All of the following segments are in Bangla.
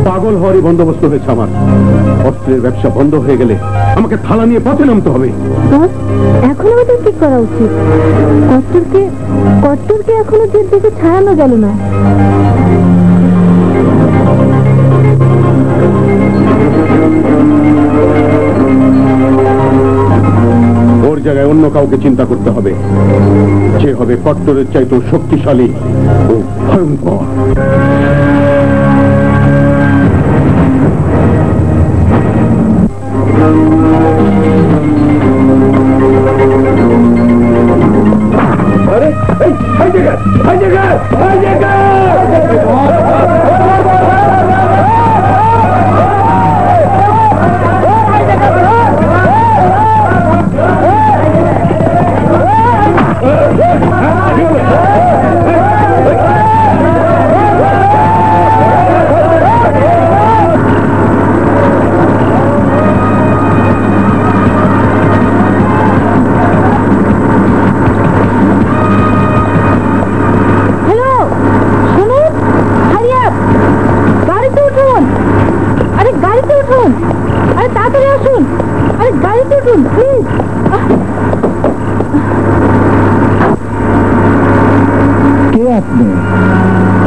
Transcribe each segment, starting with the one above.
পাগল হওয়ারই বন্দোবস্ত হয়েছে আমার। অস্ত্রের ব্যবসা বন্ধ হয়ে গেলে আমাকে থালা নিয়ে পথে নামতে হবে। এখন আমাদের কি করা উচিত? কট্টরকে এখনো জেল থেকে ছাড়ানো গেল না। ওর জায়গায় অন্য কাউকে চিন্তা করতে হবে, যে হবে কট্টরের চাইতেও শক্তিশালী ও ভয়ঙ্কর।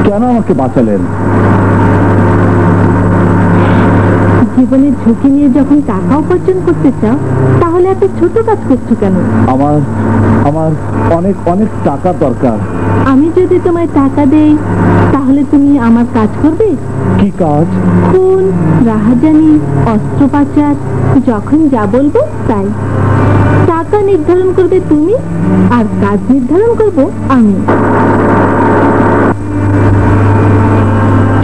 কেন আমাকে বাঁচালেন? জীবনের ঝুঁকি নিয়ে যখন টাকা উপার্জন করতে চাও, তাহলে এত ছোট কাজ করছো কেন? আমার অনেক অনেক টাকা দরকার। আমি যদি তোমায় টাকা দেই, তাহলে তুমি আমার কাজ করবে? কি কাজ? খুন, রাহাজানি, অস্ত্র পাচার, যখন যা বলবো তাই। টাকা নির্ধারণ করবে তুমি, আর কাজ নির্ধারণ করব আমি।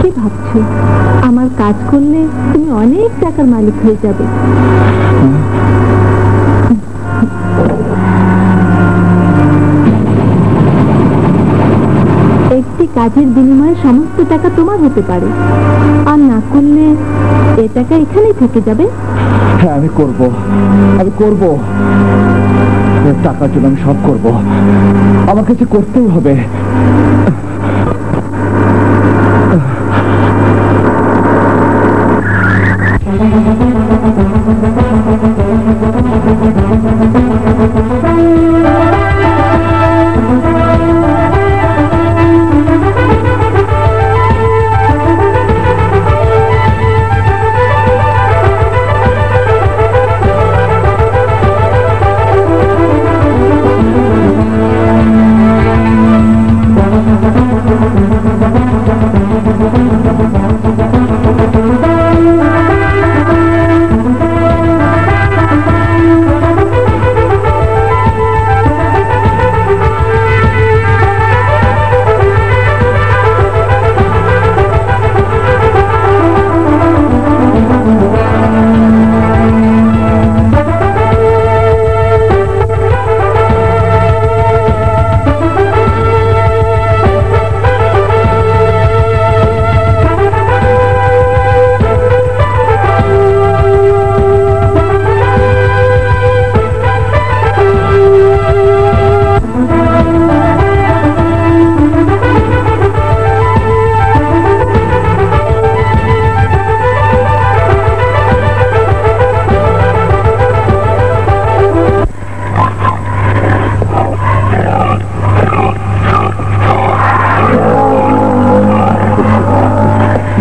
কি ভাবছো, আমার কাজ করলে তুমি অনেক টাকার মালিক হয়ে যাবে। একটি কাজের বিনিময়ে সমস্ত টাকা তোমার হতে পারে, আর না করলে এ টাকা এখানেই থেকে যাবে। হ্যাঁ, আমি করব। টাকার জন্য আমি সব করব। আমার কাছে করতেই হবে।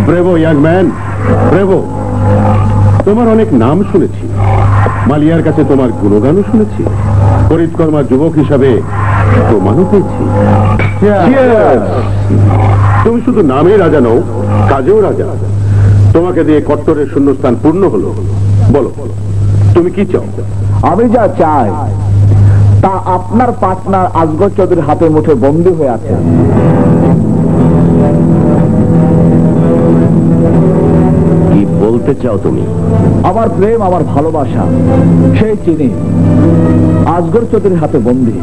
Bravo young man, bravo. তোমার অনেক নাম শুনেছি, মালিয়ার কাছে তোমার গুণগানও শুনেছি, ফরিদকর্মার যুবক হিসাবে প্রমাণও পেয়েছি। তুমি শুধু নামে রাজা নও, কাজেও রাজা। তোমাকে দিয়ে কট্টরের শূন্যস্থান পূর্ণ হলো। বলো, তুমি কি চাও? আমি যা চাই তা আপনার পার্টনার আসগর চৌধুরীর হাতের মুঠে বন্দী হয়ে আছে। কি বলতে চাও তুমি? আমার প্রেম, আমার ভালোবাসা, সেই চিনি আসগর চৌধুরীর হাতে বন্দী।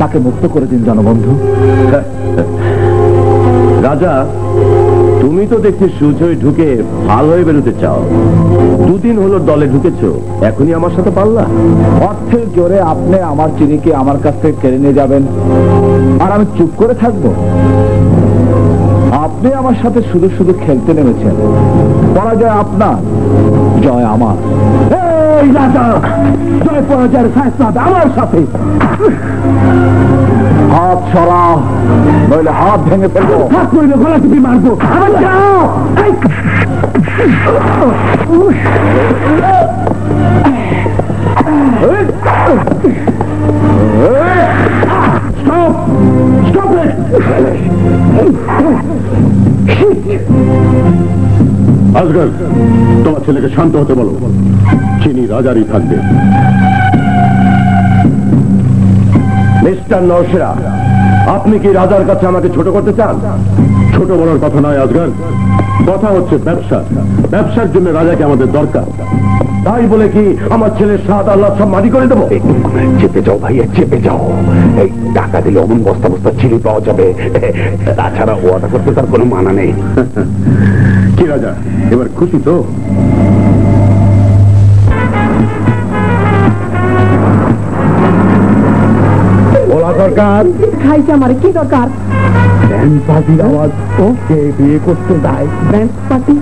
তাকে মুক্ত করে দিন জনবন্ধু। রাজা, তুমি তো দেখছি সুজয় ঢুকে ভালো হয়ে বেরোতে চাও। দুদিন হলো দলে ঢুকেছো, এখনই আমার সাথে পাল্লা? অর্থের জোরে আপনি আমার চিনিকে আমার কাছ থেকে কেড়ে নিয়ে যাবেন, আর আমি চুপ করে থাকবো? আপনি আমার সাথে শুধু শুধু খেলতে নেমেছেন, পরাজয় আপনার, জয় আমার। এই রাজা, জয় পরাজয়ের ফয়সালা আমার সাথে। হাত সরা, নইলে হাত ভেঙে ফেলবো। হাত নইলে গলা টিপে মারবো। আজগর, তোমার ছেলেকে শান্ত হতে বলো। চিনি রাজারই থাকবে। মিস্টার নওশেরা, আপনি কি রাজার কাছে আমাকে ছোট করতে চান? ছোট বড়র কথা নয় আজগর, কথা হচ্ছে ব্যবসা। ব্যবসার জন্য রাজাকে আমাদের দরকার। তাই বলে কি আমার ছেলের সাদ আল্লাহ সব মাটি করে দেবো? চেপে যাও ভাইয়া, চেপে যাও। এই টাকা দিলে অমন বস্তা বস্তা চিনি পাওয়া যাবে। তাছাড়া ওয়াদা করতে তার কোনো মানা নেই। কি রাজা, এবার খুশি তো? ওলা সরকার, খাইছে আমার কি দরকার? ব্যান্ড পার্টির আওয়াজ তো কে বিয়ে করতে যায়? ব্যান্ড পার্টি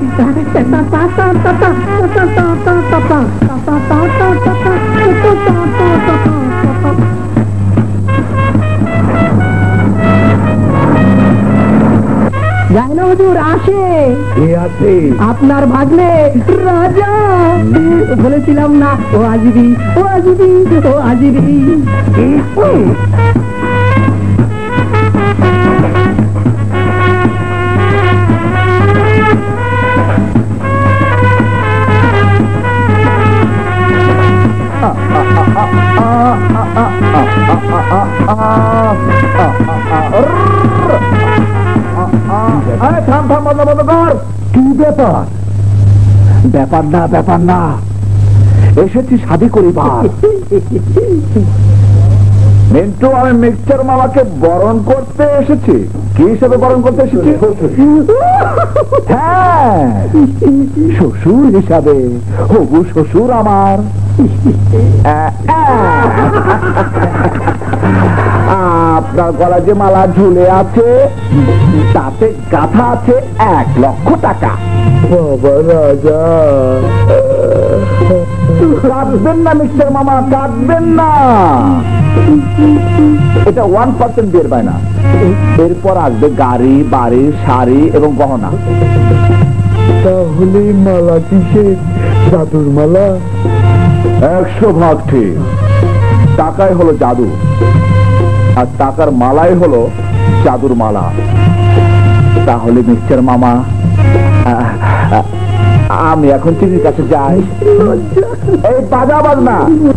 জানো হুজুর আসে। কে আছে? আপনার ভাগ্নে রাজা। বলেছিলাম না ও আজিবি, ও আজিবি, ও আজিবি। থাম থাম, বন্ধ বন্ধ কর। কি ব্যাপার? ব্যাপার না, ব্যাপার না, এসেছি শাদি করিবার। মিন্টু, আমি মিক্সচার মামাকে বরণ করতে এসেছি। কি হিসেবে বরণ করতে এসেছি? হ্যাঁ, শ্বশুর হিসাবে। হবু শ্বশুর আমার। আপনার গলা যে মালা ঝুলে আছে তাতে গাথা আছে 1 লক্ষ টাকা। বাবা রাজা, কাঁদবেন না মিস্টার মামা, কাঁদবেন না। এটা 1% বের পায় না। এরপর আসবে গাড়ি, বাড়ি, শাড়ি এবং গহনা। তাহলে মালা কিসের? জাদুর মালা। 100% ঠিক। টাকাই হলো জাদু, আর টাকার মালাই হলো জাদুর মালা। তাহলে মিস্টার মামা, আমি এখন চিনির কাছে যাই। এই বাজা বাজনা।